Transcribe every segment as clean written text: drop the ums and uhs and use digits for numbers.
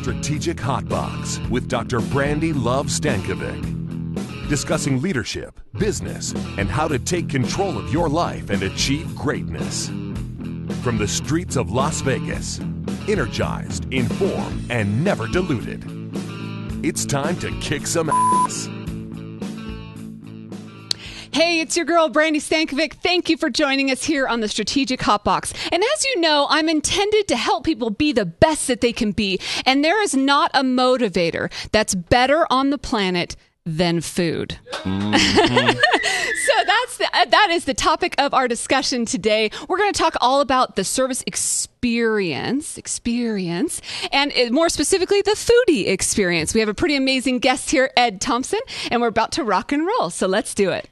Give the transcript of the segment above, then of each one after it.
Strategic Hotbox with Dr. Brandi Luv Stankovic. Discussing leadership, business, and how to take control of your life and achieve greatness. From the streets of Las Vegas, energized, informed, and never diluted. It's time to kick some ass. Hey, it's your girl, Brandi Stankovic. Thank you for joining us here on the Strategic Hotbox. And as you know, I'm intended to help people be the best that they can be. And there is not a motivator that's better on the planet than food. Mm-hmm. So that is the topic of our discussion today. We're going to talk all about the service experience, and more specifically, the foodie experience. We have a pretty amazing guest here, Ed Thompson, and we're about to rock and roll. So let's do it.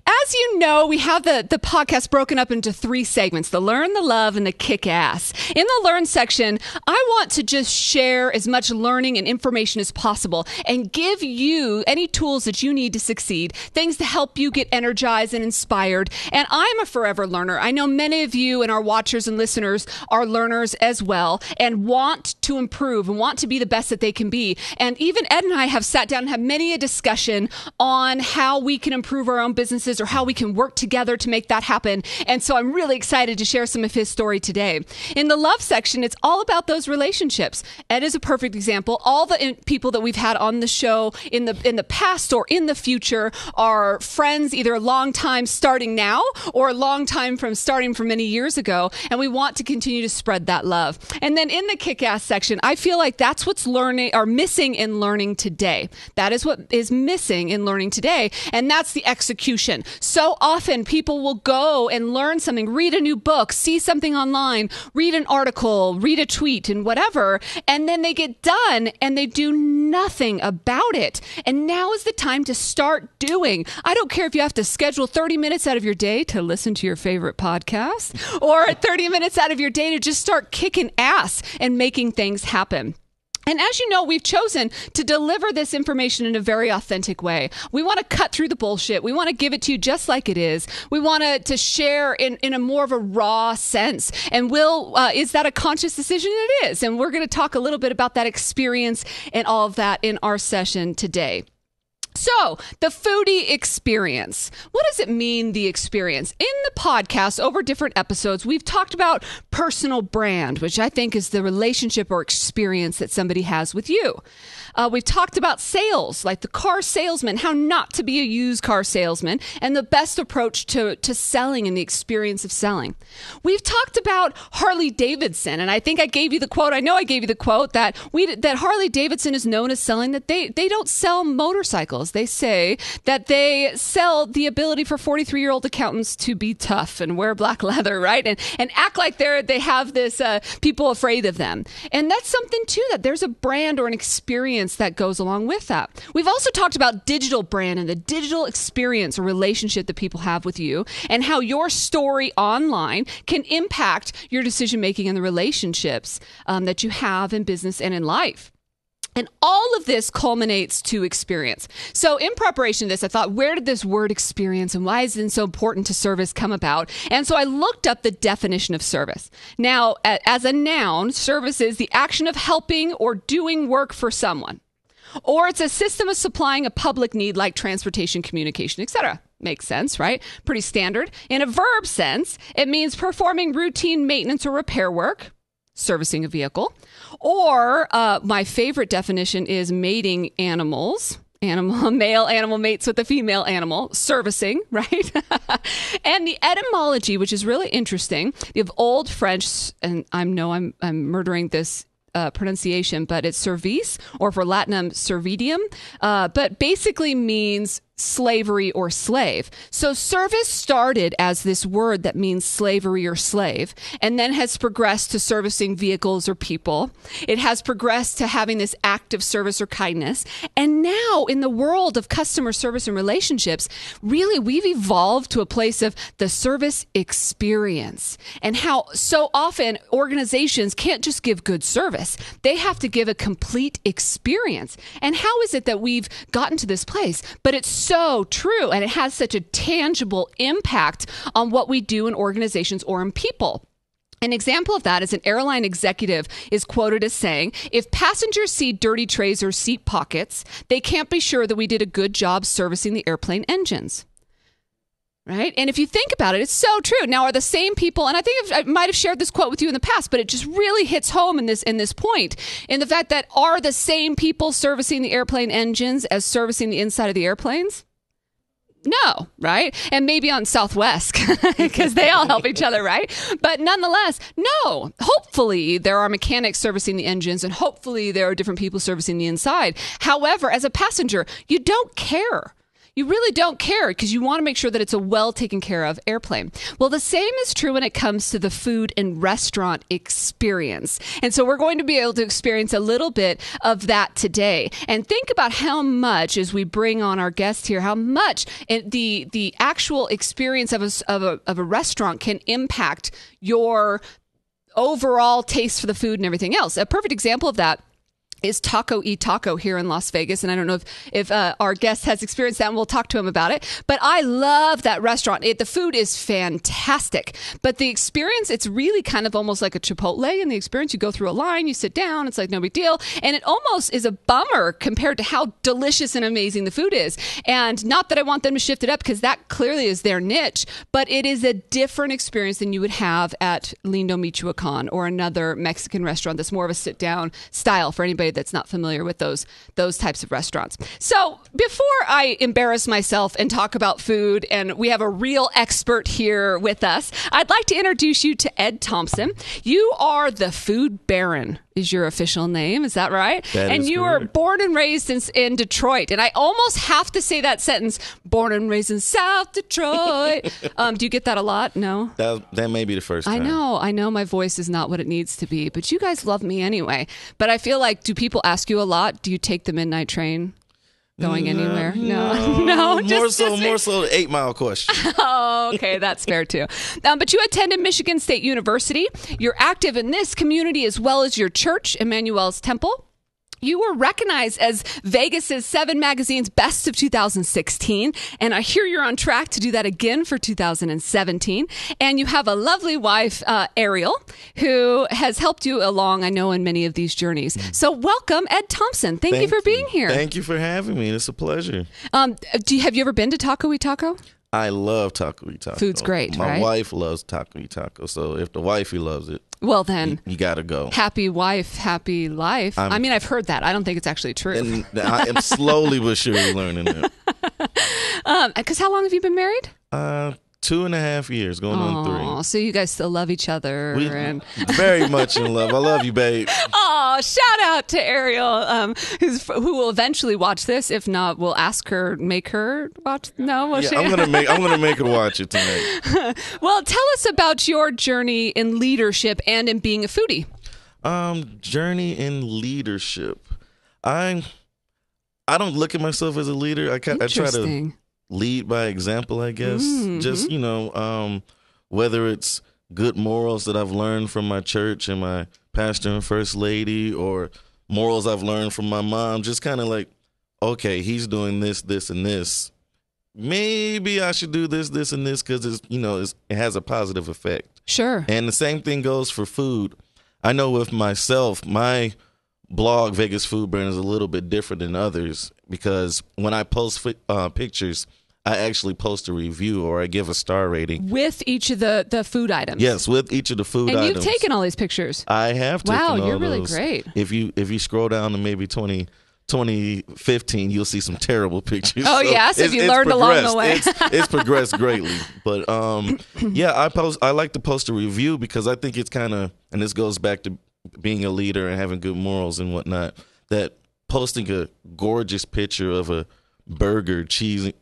As you know, we have the podcast broken up into 3 segments, the Learn, the Love, and the Kickass. In the Learn section, I want to just share as much learning and information as possible and give you any tools that you need to succeed, things to help you get energized and inspired. And I'm a forever learner. I know many of you and our watchers and listeners are learners as well and want to improve and want to be the best that they can be. And even Ed and I have sat down and had many a discussion on how we can improve our own businesses or how we can work together to make that happen. And so I'm really excited to share some of his story today. In the love section, it's all about those relationships. Ed is a perfect example. All the people that we've had on the show in the past or in the future are friends, either a long time starting now or a long time from starting from many years ago. And we want to continue to spread that love. And then in the Kick-Ass section, I feel like that's what's learning or missing in learning today. That is what is missing in learning today. And that's the execution. So often people will go and learn something, read a new book, see something online, read an article, read a tweet and whatever, and then they get done and they do nothing about it. And now is the time to start doing. I don't care if you have to schedule 30 minutes out of your day to listen to your favorite podcast or 30 minutes out of your day to just start kicking ass and making things happen. And as you know, we've chosen to deliver this information in a very authentic way. We want to cut through the bullshit. We want to give it to you just like it is. We want to share in a more of a raw sense. And is that a conscious decision? It is. And we're going to talk a little bit about that experience and all of that in our session today. So, the foodie experience. What does it mean, the experience? In the podcast, over different episodes, we've talked about personal brand, which I think is the relationship or experience that somebody has with you. We've talked about sales, like the car salesman, how not to be a used car salesman, and the best approach to selling and the experience of selling. We've talked about Harley Davidson, and I think I gave you the quote. I know I gave you the quote that Harley Davidson is known as selling that they don't sell motorcycles. They say that they sell the ability for 43-year-old accountants to be tough and wear black leather, right? And act like they have this people afraid of them. And that's something too, that there's a brand or an experience that goes along with that. We've also talked about digital brand and the digital experience or relationship that people have with you and how your story online can impact your decision making and the relationships that you have in business and in life. And all of this culminates to experience. So in preparation to this, I thought, where did this word experience and why is it so important to service come about? And so I looked up the definition of service. Now, as a noun, service is the action of helping or doing work for someone. Or it's a system of supplying a public need like transportation, communication, etc. Makes sense, right? Pretty standard. In a verb sense, it means performing routine maintenance or repair work, servicing a vehicle, or my favorite definition is mating animals. Male animal mates with a female animal, servicing, right? And the etymology, which is really interesting, you have Old French, and I'm murdering this pronunciation, but it's service, or for Latinum, servidium, but basically means slavery or slave. So service started as this word that means slavery or slave, and then has progressed to servicing vehicles or people. It has progressed to having this act of service or kindness. And now in the world of customer service and relationships, really we've evolved to a place of the service experience, and how so often organizations can't just give good service. They have to give a complete experience. And how is it that we've gotten to this place? But it's so true, and it has such a tangible impact on what we do in organizations or in people. An example of that is an airline executive is quoted as saying, if passengers see dirty trays or seat pockets, they can't be sure that we did a good job servicing the airplane engines. Right? And if you think about it, it's so true. Now, are the same people, and I think I might have shared this quote with you in the past, but it just really hits home in this point, in the fact that are the same people servicing the airplane engines as servicing the inside of the airplanes? No, right? And maybe on Southwest, because they all help each other, right? But nonetheless, no. Hopefully, there are mechanics servicing the engines, and hopefully there are different people servicing the inside. However, as a passenger, you don't care. You really don't care because you want to make sure that it's a well taken care of airplane. Well, the same is true when it comes to the food and restaurant experience. And so we're going to be able to experience a little bit of that today. And think about how much, as we bring on our guest here, how much the actual experience of a restaurant can impact your overall taste for the food and everything else. A perfect example of that is Taco y Taco here in Las Vegas. And I don't know if our guest has experienced that, and we'll talk to him about it. But I love that restaurant. The food is fantastic. But the experience, it's really kind of almost like a Chipotle in the experience. You go through a line, you sit down, it's like no big deal. And it almost is a bummer compared to how delicious and amazing the food is. And not that I want them to shift it up, because that clearly is their niche, but it is a different experience than you would have at Lindo Michoacan or another Mexican restaurant that's more of a sit-down style for anybody that's not familiar with those types of restaurants. So before I embarrass myself and talk about food, and we have a real expert here with us, I'd like to introduce you to Ed Thompson. You are the food baron, is your official name. Is that right? That and is you correct. were born and raised in Detroit. And I almost have to say that sentence, born and raised in South Detroit. Do you get that a lot? No? That may be the first time. I know my voice is not what it needs to be, but you guys love me anyway. But I feel like, do people ask you a lot? Do you take the midnight train going anywhere? No. More so the 8 Mile question. Oh, okay, that's fair too. But you attended Michigan State University. You're active in this community as well as your church, Emmanuel's Temple. You were recognized as Vegas's 7 Magazine's Best of 2016, and I hear you're on track to do that again for 2017. And you have a lovely wife, Ariel, who has helped you along, I know, in many of these journeys. So welcome, Ed Thompson. Thank you for being here. Thank you for having me. It's a pleasure. Have you ever been to Taco y Taco? I love Taco y Taco. Food's great, My right? wife loves Taco y Taco, so if the wifey loves it, well then, you got to go. Happy wife, happy life. I mean, I've heard that. I don't think it's actually true. And I am slowly but surely learning it. Because how long have you been married? 2.5 years, going on 3. So you guys still love each other. And very much in love. I love you, babe. Oh, shout out to Ariel, who will eventually watch this. If not, we'll make her watch. No, will she? I'm gonna make her watch it tonight. Well, tell us about your journey in leadership and in being a foodie. Journey in leadership. I don't look at myself as a leader. I try to lead by example, I guess. Just, whether it's good morals that I've learned from my church and my pastor and first lady, or morals I've learned from my mom, just kind of like, okay, he's doing this, this, and this. Maybe I should do this, this, and this, because it has a positive effect. Sure. And the same thing goes for food. I know with myself, my blog, Vegas Food Burn, is a little bit different than others, because when I post pictures, I actually post a review, or I give a star rating. With each of the food items? Yes, with each of the food items. And you've taken all these pictures? I have taken all those. Wow, you're really great. If you scroll down to maybe 2015, you'll see some terrible pictures. Oh, so yeah? So you learned along the way. It's progressed greatly. But, yeah, I like to post a review, because I think it's kind of, and this goes back to being a leader and having good morals and whatnot, that posting a gorgeous picture of a burger, cheese,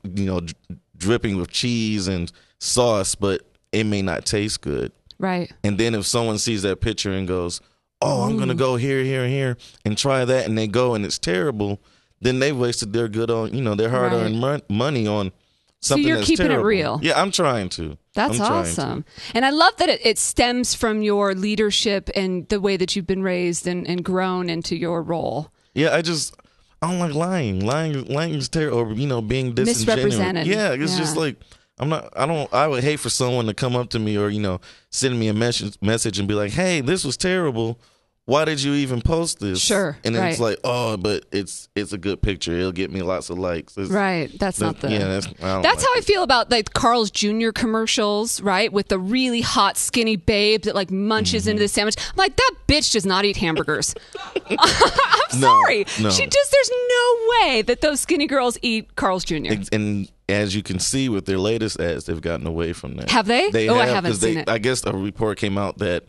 dripping with cheese and sauce, but it may not taste good. Right. And then if someone sees that picture and goes, oh, I'm going to go here, here, and here and try that, and they go and it's terrible, then they wasted their good on, their hard-earned money on something so you're that's keeping terrible. it real. Yeah, I'm trying to. That's awesome. And I love that it stems from your leadership and the way that you've been raised and grown into your role. Yeah, I don't like lying. Lying is terrible, or, being disingenuous. Misrepresented. Yeah, it's just like, I would hate for someone to come up to me or, send me a message and be like, hey, this was terrible. Why did you even post this? Sure. And it's like, oh, but it's a good picture. It'll get me lots of likes. That's not the. Yeah, that's how I feel about like Carl's Jr. commercials, right? With the really hot, skinny babe that like munches into the sandwich. I'm like, that bitch does not eat hamburgers. I'm sorry. No. There's no way that those skinny girls eat Carl's Jr. And as you can see with their latest ads, they've gotten away from that. Have they? I haven't seen it. I guess a report came out that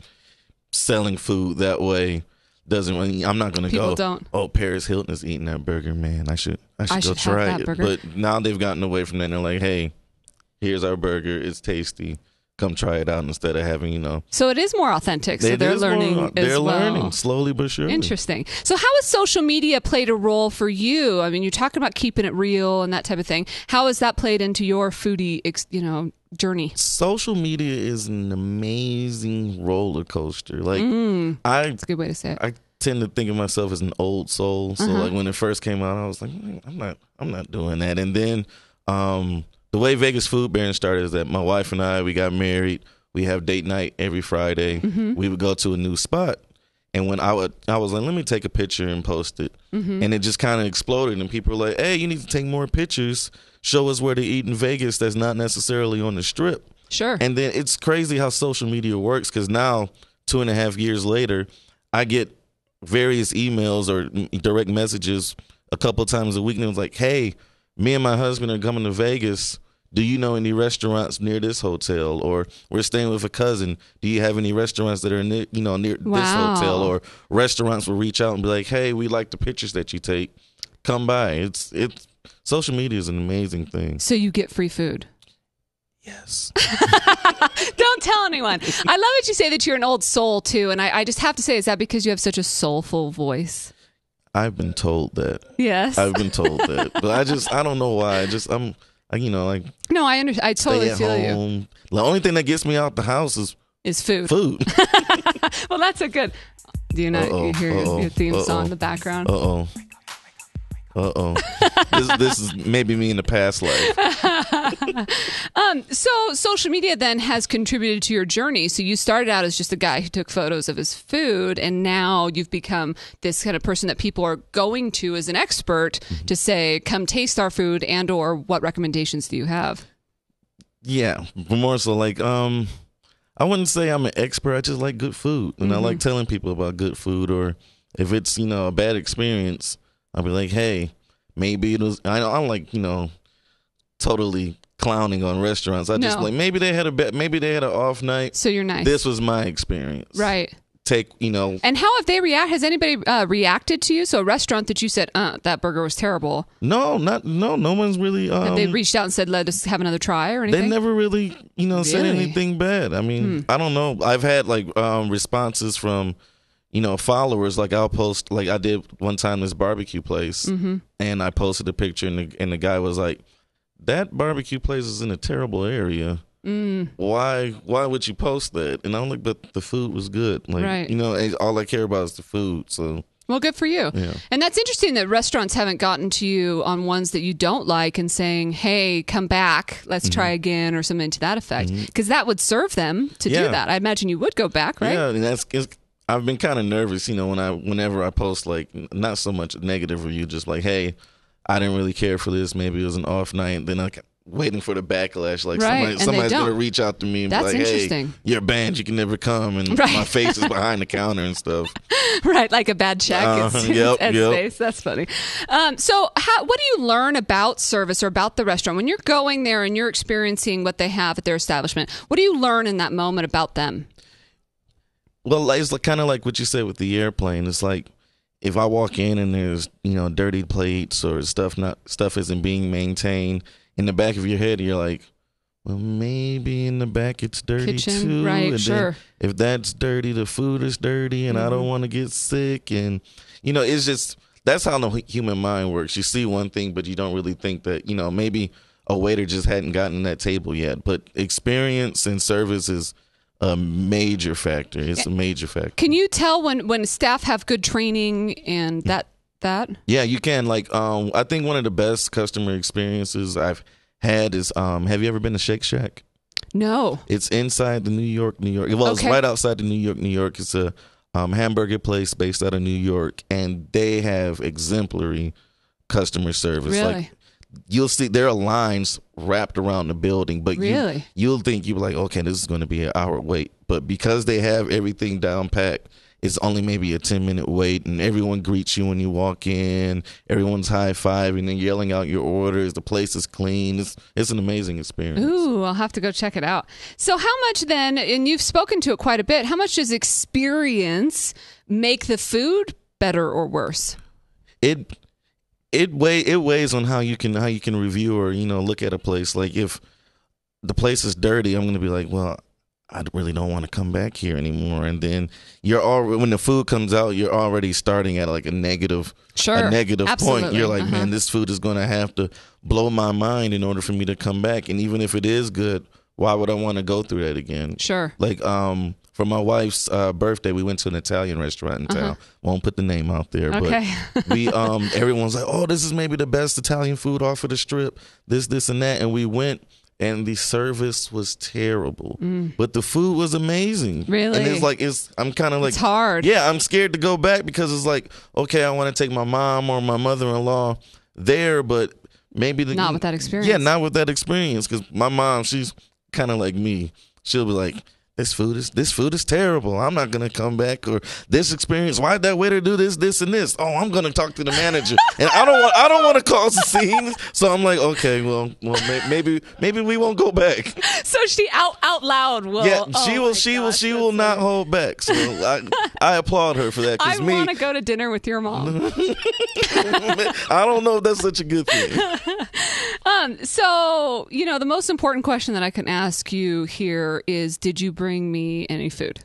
selling food that way doesn't. I'm not going to go. Don't. Oh, Paris Hilton is eating that burger, man. I should go try it. Burger. But now they've gotten away from that. And they're like, hey, here's our burger. It's tasty. Come try it out instead of having, So it is more authentic. So they're learning They're learning slowly but surely. Interesting. So how has social media played a role for you? I mean, you're talking about keeping it real and that type of thing. How has that played into your foodie, journey? Social media is an amazing roller coaster. Like, that's a good way to say it. I tend to think of myself as an old soul. So like when it first came out, I was like, I'm not doing that. And then, the way Vegas Food Baron started is that my wife and I, we got married. We have date night every Friday. We would go to a new spot. And when I was like, let me take a picture and post it. And it just kind of exploded. And people were like, hey, you need to take more pictures. Show us where to eat in Vegas that's not necessarily on the Strip. Sure. And then it's crazy how social media works because now, 2.5 years later, I get various emails or direct messages a couple times a week. And it was like, hey, me and my husband are coming to Vegas. Do you know any restaurants near this hotel? Or we're staying with a cousin. Do you have any restaurants that are near this hotel? Or restaurants will reach out and be like, hey, we like the pictures that you take. Come by. It's social media is an amazing thing. So you get free food. Yes. Don't tell anyone. I love that you say that you're an old soul too. And I just have to say, is that because you have such a soulful voice? I've been told that. Yes. I've been told that. But I don't know why. No, I understand. I totally feel home. you. The only thing that gets me out the house is food. Well, that's a good. Do you not you hear your theme song in the background? This is maybe me in the past life. So social media then has contributed to your journey. So you started out as just a guy who took photos of his food, and now you've become this kind of person that people are going to as an expert to say, come taste our food, and or what recommendations do you have? Yeah, more so like I wouldn't say I'm an expert. I just like good food, and I like telling people about good food. Or if it's a bad experience, I'll be like, hey, maybe it was. I'm like totally clowning on restaurants. I just like maybe they had an off night. So you're nice. This was my experience, right? And how have they react? Has anybody reacted to you? So a restaurant that you said, that burger was terrible. No one's really. Have they reached out and said, let us have another try or anything? They never really, said anything bad. I mean, I don't know. I've had responses from, followers. Like I'll post, like I did one time this barbecue place, and I posted a picture, and the guy was like, that barbecue place is in a terrible area. Why would you post that? And I'm like, but the food was good. Like, right. All I care about is the food. So, well, good for you. Yeah. And that's interesting that restaurants haven't gotten to you on ones that you don't like and saying, hey, come back, let's try again, or something to that effect. Because that would serve them to do that. I imagine you would go back, right? Yeah, and I've been kind of nervous, whenever I post, like, not so much negative review, just like, hey, I didn't really care for this. Maybe it was an off night. Then I waiting for the backlash, like somebody's gonna reach out to me and be like, "Hey, you're banned. You can never come." And my face is behind the counter and stuff. Right, like a bad check. It's Ed's face. That's funny. So, what do you learn about service or about the restaurant when you're going there and you're experiencing what they have at their establishment? What do you learn in that moment about them? Well, it's kind of like what you said with the airplane. It's like if I walk in and there's dirty plates or stuff isn't being maintained. In the back of your head, you're like, well, maybe in the back it's dirty too. Right, and sure. If that's dirty, the food is dirty, and I don't want to get sick. And, it's just, that's how the human mind works. You see one thing, but you don't really think that, maybe a waiter just hadn't gotten that table yet. But experience and service is a major factor. It's a major factor. Can you tell when staff have good training and that? Yeah, you can. Like, I think one of the best customer experiences I've had is, have you ever been to Shake Shack? No. It's inside the New York. Well, it's right outside the New York. It's a hamburger place based out of New York, and they have exemplary customer service. Really? Like, you'll see there are lines wrapped around the building, but you'll think you're like, okay, this is going to be an hour wait. But because they have everything down packed, it's only maybe a 10-minute wait, and everyone greets you when you walk in. Everyone's high-fiving and yelling out your orders. The place is clean. It's an amazing experience. Ooh, I'll have to go check it out. So how much then, and you've spoken to it quite a bit, how much does experience make the food better or worse? It weighs on how you can review or, look at a place. Like, if the place is dirty, I'm going to be like, well, I really don't want to come back here anymore. And then when the food comes out, you're already starting at like a negative point. You're like, man, this food is going to have to blow my mind in order for me to come back. And even if it is good, why would I want to go through that again? Sure. Like, for my wife's birthday, we went to an Italian restaurant in town. Won't put the name out there, but we everyone's like, oh, this is maybe the best Italian food off of the strip. This, and that, and we went. And the service was terrible, but the food was amazing. Really? And I'm kind of like, it's hard. Yeah, I'm scared to go back because it's like, okay, I want to take my mom or my mother-in-law there, but maybe not with that experience. Yeah, not with that experience, because my mom, she's kind of like me. She'll be like, this food is terrible. I'm not gonna come back. Or this experience. Why'd that waiter do this, and this? Oh, I'm gonna talk to the manager, and I don't want to cause a scene. So I'm like, okay, well, maybe we won't go back. So she out loud will. Yeah, she will not hold back. So I applaud her for that. I want to go to dinner with your mom. I don't know if that's such a good thing. So the most important question that I can ask you here is, did you bring me any food?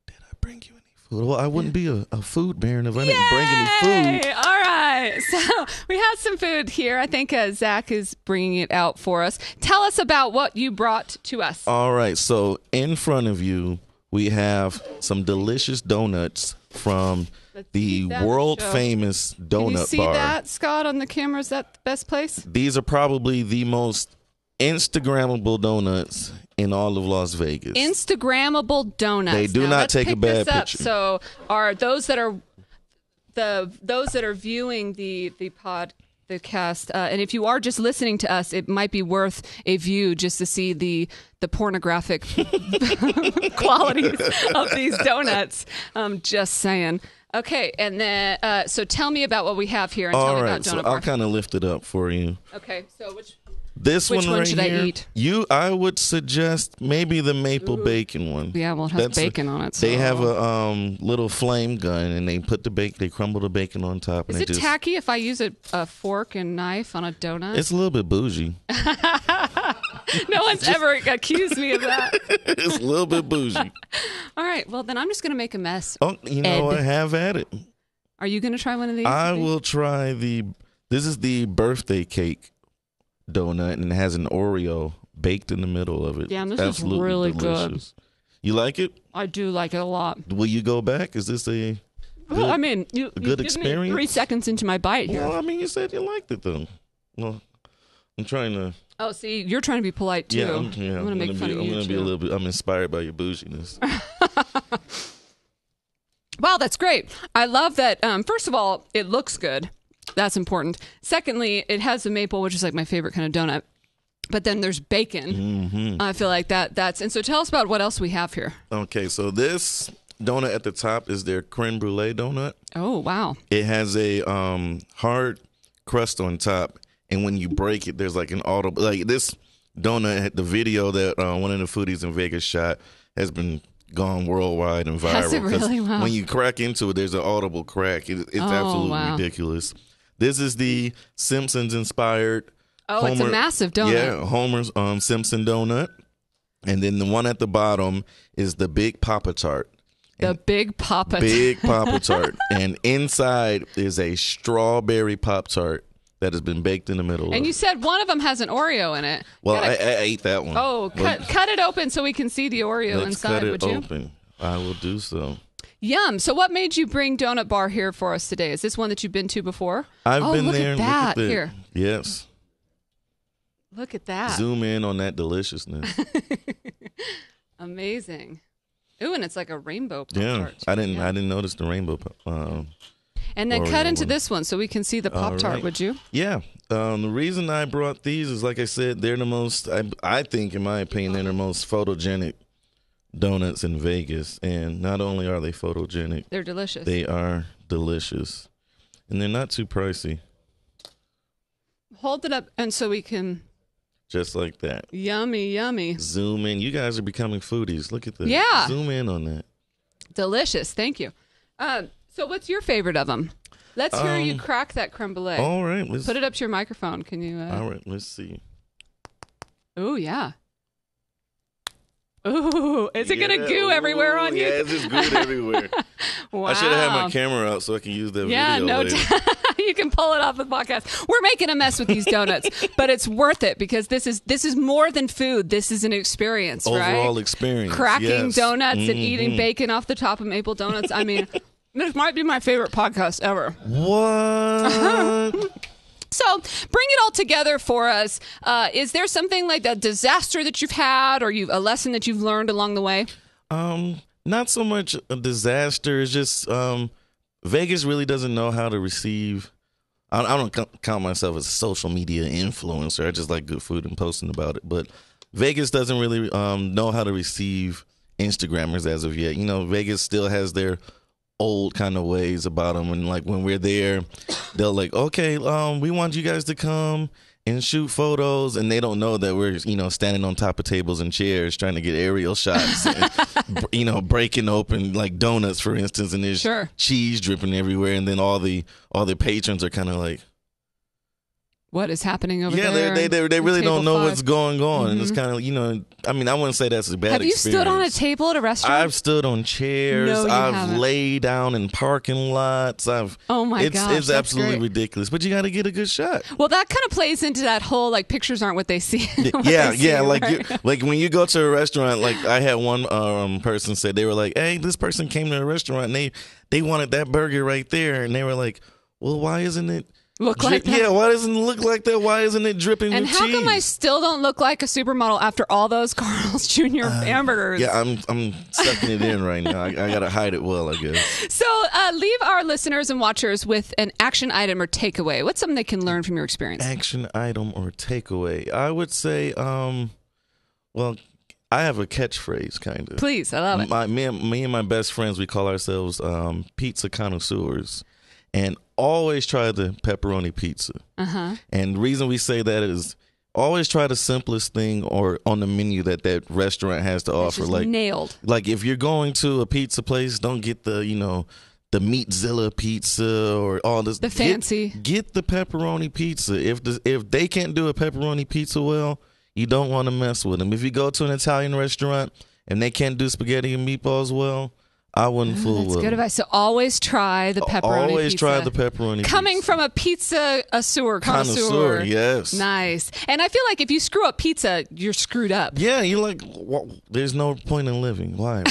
Did I bring you any food? Well, I wouldn't be a food baron if I didn't bring any food. All right. So we have some food here. I think Zach is bringing it out for us. Tell us about what you brought to us. All right. So in front of you, we have some delicious donuts from the world famous donut bar. Can you see that, Scott, on the camera? Is that the best place? These are probably the most Instagrammable donuts in all of Las Vegas. Instagrammable donuts. They do not take a bad picture. So are those that are viewing the podcast, and if you are just listening to us, it might be worth a view just to see the pornographic qualities of these donuts. Just saying. Okay, and then so tell me about what we have here. And tell me about donut bar. I'll kind of lift it up for you. Okay, so which one right should here, I eat? I would suggest maybe the maple bacon one. Yeah, well, it has bacon on it. So. They have a little flame gun, and they put they crumble the bacon on top. Is it tacky if I use a fork and knife on a donut? It's a little bit bougie. No one's ever accused me of that. It's a little bit bougie. All right, well, then I'm just going to make a mess. Oh, you know what? Have at it. Are you going to try one of these? I will try this is the birthday cake donut, and it has an Oreo baked in the middle of it. Yeah, and this Absolutely is really delicious. good. You like it? I do like it a lot. Will you go back? Is this a well, I mean, you good experience? Me 3 seconds into my bite here. Well, I mean, you said you liked it, though. Well, I'm trying to... Oh, see, you're trying to be polite, too. I'm going to make fun of you, I'm going to be too. a little bit... I'm inspired by your bouginess. Wow, that's great. I love that. First of all, it looks good. That's important. Secondly, it has the maple, which is like my favorite kind of donut. But then there's bacon. Mm-hmm. I feel like that's... And so tell us about what else we have here. Okay, so this donut at the top is their creme brulee donut. Oh, wow. It has a hard crust on top. And when you break it, there's like an audible... Like this donut, the video that one of the foodies in Vegas shot has been gone worldwide and viral. Has it really? Wow. When you crack into it, there's an audible crack. It's absolutely ridiculous. This is the Simpsons-inspired... Oh, it's a massive donut. Yeah, Homer's Simpson donut. And then the one at the bottom is the Big Pop-A-Tart. The Big Pop-A-Tart. Big Pop-A-Tart. And inside is a strawberry Pop-Tart that has been baked in the middle. And you said one of them has an Oreo in it. Well, I ate that one. Oh, cut it open so we can see the Oreo inside, would you? Let's cut it open. I will do so. Yum. So what made you bring Donut Bar here for us today? Is this one that you've been to before? I've been there. Look at that. Look at here. Yes. Look at that. Zoom in on that deliciousness. Amazing. Ooh, and it's like a rainbow Pop-Tart. Yeah, I didn't notice the rainbow. And then cut into this one so we can see the Pop-Tart, right. would you? Yeah. The reason I brought these is, like I said, they're the most, I think, in my opinion, they're the most photogenic donuts in Vegas. And not only are they photogenic, they're delicious. They are delicious. And they're not too pricey. Hold it up and so we can... Just like that. Yummy, yummy. Zoom in. You guys are becoming foodies. Look at that. Yeah. Zoom in on that. Delicious. Thank you. So what's your favorite of them? Let's hear you crack that creme brulee. All right. Put it up to your microphone. Can you? All right. Let's see. Oh, yeah. Ooh, is it going to goo everywhere on you? Yeah, it's just gooed everywhere. Wow. I should have had my camera out so I can use that video later. You can pull it off the podcast. We're making a mess with these donuts, but it's worth it because this is more than food. This is an experience, right? Overall experience. Cracking donuts and eating bacon off the top of maple donuts. I mean, this might be my favorite podcast ever. What? So bring it all together for us. Is there something like a disaster that you've had or a lesson that you've learned along the way? Not so much a disaster. It's just Vegas really doesn't know how to receive. I don't count myself as a social media influencer. I just like good food and posting about it. But Vegas doesn't really know how to receive Instagrammers as of yet. You know, Vegas still has their old kind of ways about them, and like when we're there, they'll like, okay, we want you guys to come and shoot photos, and they don't know that we're standing on top of tables and chairs trying to get aerial shots, and, breaking open like donuts, for instance, and there's cheese dripping everywhere, and then all the patrons are kind of like, what is happening over there? Yeah, they really don't know what's going on. And it's kind of, I mean, I wouldn't say that's a bad experience. Have you stood on a table at a restaurant? I've stood on chairs. No, I've laid down in parking lots. Oh my gosh, it's absolutely ridiculous. But you got to get a good shot. Well, that kind of plays into that whole, like, pictures aren't what they see. Like when you go to a restaurant, like I had one person said, they were like, hey, this person came to a restaurant and they wanted that burger right there. And they were like, well, why isn't it look like that? Yeah, why doesn't it look like that? Why isn't it dripping and with cheese? And how come I still don't look like a supermodel after all those Carl's Jr. hamburgers? Yeah, I'm sucking it in right now. I got to hide it well, I guess. So leave our listeners and watchers with an action item or takeaway. What's something they can learn from your experience? Action item or takeaway? I would say, well, I have a catchphrase, kind of. Please, I love it. Me and my best friends, we call ourselves pizza connoisseurs. And always try the pepperoni pizza. And the reason we say that is always try the simplest thing or on the menu that restaurant has to offer. Like nailed. Like if you're going to a pizza place, don't get the the Meatzilla pizza or all this. The fancy. Get the pepperoni pizza. If they can't do a pepperoni pizza well, you don't want to mess with them. If you go to an Italian restaurant and they can't do spaghetti and meatballs well, I wouldn't fool with them. That's good advice. So always try the pepperoni pizza. Always try the pepperoni pizza. Coming from a pizza connoisseur. Yes. Nice. And I feel like if you screw up pizza, you're screwed up. Yeah, you're like, there's no point in living. Why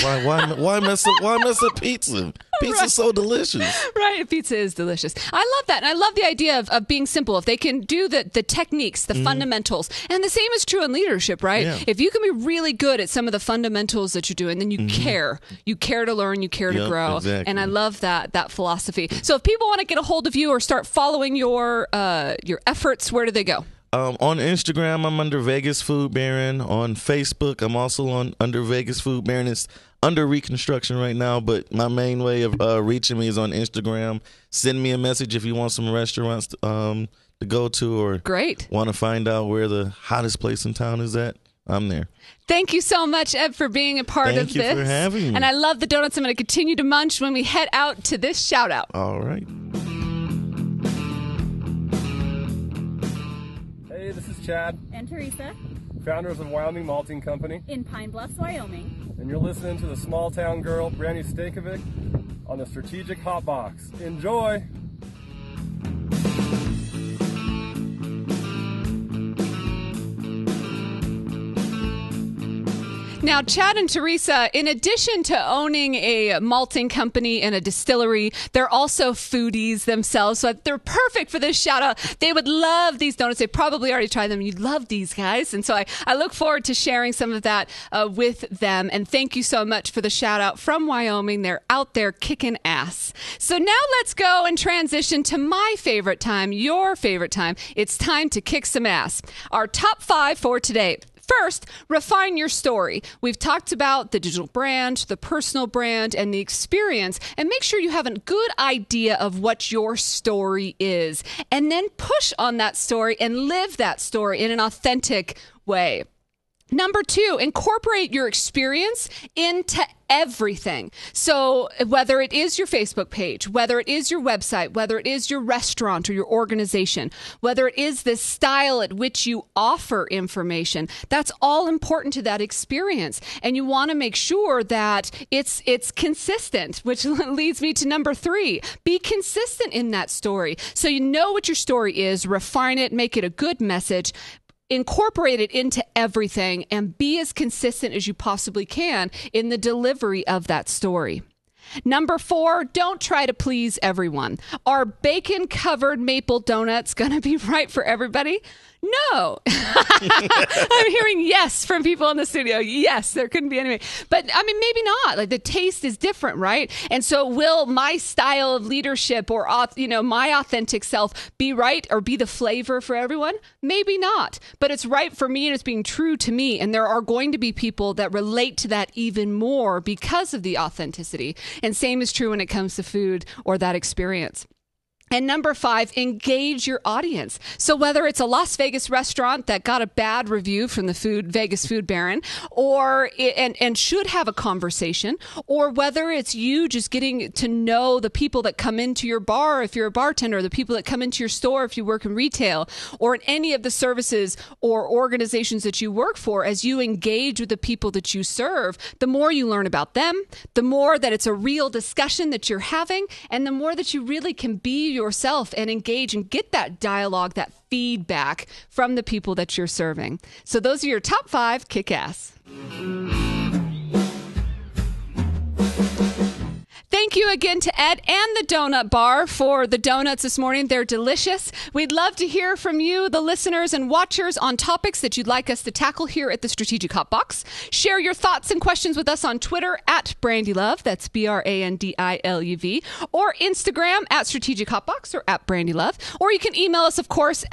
mess up pizza? Pizza's so delicious. Right. Pizza is delicious. I love that. And I love the idea of being simple. If they can do the techniques, the fundamentals. And the same is true in leadership, right? Yeah. If you can be really good at some of the fundamentals that you're doing, then you care. You care to learn. You care to grow. Exactly. And I love that philosophy. So if people want to get a hold of you or start following your efforts, where do they go? On Instagram, I'm under Vegas Food Baron. On Facebook, I'm also under Vegas Food Baron. It's under reconstruction right now, but my main way of reaching me is on Instagram. Send me a message if you want some restaurants to go to or want to find out where the hottest place in town is at. I'm there. Thank you so much, Ed, for being a part of this. Thank you for having me. And I love the donuts. I'm going to continue to munch when we head out to this shout out. All right. Hey, this is Chad. And Teresa. Founders of Wyoming Malting Company. In Pine Bluffs, Wyoming. And you're listening to the small town girl, Brandi Stankovic, on the Strategic Hot Box. Enjoy! Now, Chad and Teresa, in addition to owning a malting company and a distillery, they're also foodies themselves. So they're perfect for this shout out. They would love these donuts. They probably already tried them. You'd love these guys. And so I look forward to sharing some of that with them. And thank you so much for the shout out from Wyoming. They're out there kicking ass. So now let's go and transition to my favorite time, your favorite time. It's time to kick some ass. Our top 5 for today. First, refine your story. We've talked about the digital brand, the personal brand, and the experience, and make sure you have a good idea of what your story is, and then push on that story and live that story in an authentic way. Number 2, incorporate your experience into everything. So whether it is your Facebook page, whether it is your website, whether it is your restaurant or your organization, whether it is the style at which you offer information, that's all important to that experience. And you want to make sure that it's consistent, which leads me to number 3. Be consistent in that story. So you know what your story is, refine it, make it a good message, incorporate it into everything, and be as consistent as you possibly can in the delivery of that story. Number 4, don't try to please everyone. Are bacon-covered maple donuts going to be right for everybody? No. I'm hearing yes from people in the studio. Yes, there couldn't be any way. But I mean, maybe not. Like, the taste is different, right? And so will my style of leadership or, my authentic self be right or be the flavor for everyone? Maybe not. But it's right for me and it's being true to me. And there are going to be people that relate to that even more because of the authenticity. And same is true when it comes to food or that experience. And number 5, engage your audience. So whether it's a Las Vegas restaurant that got a bad review from the Vegas food baron, and should have a conversation, or whether it's you just getting to know the people that come into your bar if you're a bartender, the people that come into your store if you work in retail, or in any of the services or organizations that you work for, as you engage with the people that you serve, the more you learn about them, the more that it's a real discussion that you're having, and the more that you really can be yourself and engage and get that dialogue, that feedback from the people that you're serving. So those are your top 5 kick-ass. Thank you again to Ed and the Donut Bar for the donuts this morning. They're delicious. We'd love to hear from you, the listeners and watchers, on topics that you'd like us to tackle here at the Strategic Hot Box. Share your thoughts and questions with us on Twitter at Brandi Luv, that's BRANDILUV, or Instagram at Strategic Hot Box or at Brandi Luv. Or you can email us, of course,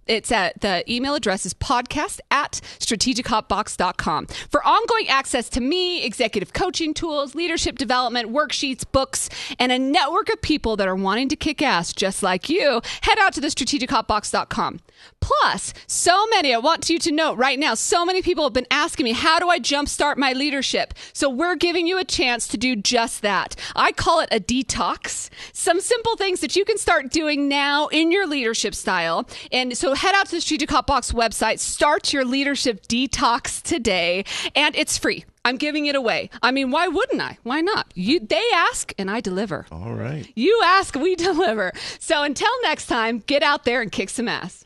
the email address is podcast@strategichotbox.com. For ongoing access to me, executive coaching tools, leadership development, worksheets, books, and a network of people that are wanting to kick ass just like you, head out to the strategichotbox.com. Plus, I want you to note right now, so many people have been asking me, how do I jumpstart my leadership? So we're giving you a chance to do just that. I call it a detox. Some simple things that you can start doing now in your leadership style. And so head out to the Strategic Hot Box website, start your leadership detox today, and it's free. I'm giving it away. I mean, why wouldn't I? Why not? They ask and I deliver. All right. You ask, we deliver. So until next time, get out there and kick some ass.